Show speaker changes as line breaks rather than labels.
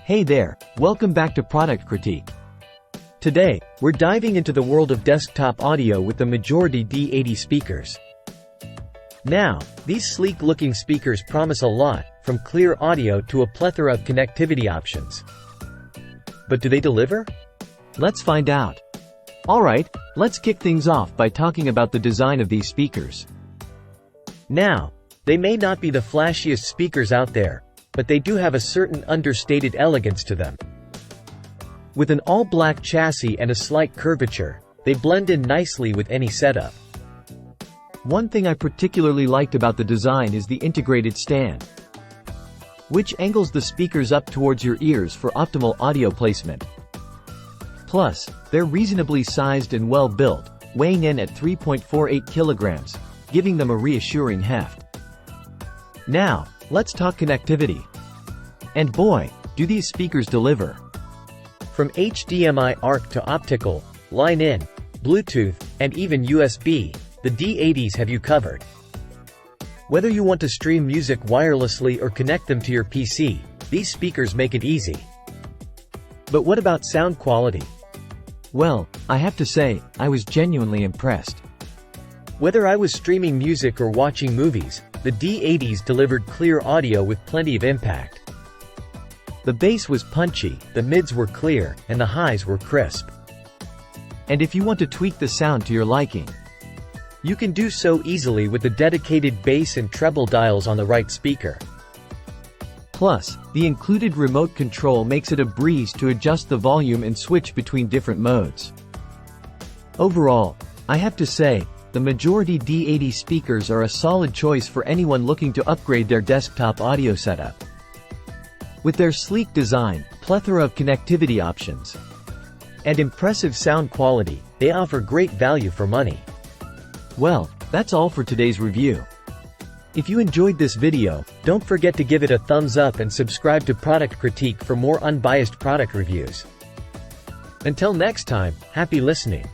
Hey there, welcome back to Product Critique. Today, we're diving into the world of desktop audio with the Majority D80 speakers. Now, these sleek-looking speakers promise a lot, from clear audio to a plethora of connectivity options. But do they deliver? Let's find out. Alright, let's kick things off by talking about the design of these speakers. Now, they may not be the flashiest speakers out there, but they do have a certain understated elegance to them. With an all-black chassis and a slight curvature, they blend in nicely with any setup. One thing I particularly liked about the design is the integrated stand, which angles the speakers up towards your ears for optimal audio placement. Plus, they're reasonably sized and well built, weighing in at 3.48 kilograms, giving them a reassuring heft. Now, let's talk connectivity. And boy, do these speakers deliver. From HDMI ARC to optical, line-in, Bluetooth, and even USB, the D80s have you covered. Whether you want to stream music wirelessly or connect them to your PC, these speakers make it easy. But what about sound quality? Well, I have to say, I was genuinely impressed. Whether I was streaming music or watching movies, the D80s delivered clear audio with plenty of impact. The bass was punchy, the mids were clear, and the highs were crisp. And if you want to tweak the sound to your liking, you can do so easily with the dedicated bass and treble dials on the right speaker. Plus, the included remote control makes it a breeze to adjust the volume and switch between different modes. Overall, I have to say, the Majority D80 speakers are a solid choice for anyone looking to upgrade their desktop audio setup. With their sleek design, plethora of connectivity options, and impressive sound quality, they offer great value for money. Well, that's all for today's review. If you enjoyed this video, don't forget to give it a thumbs up and subscribe to Product Critique for more unbiased product reviews. Until next time, happy listening.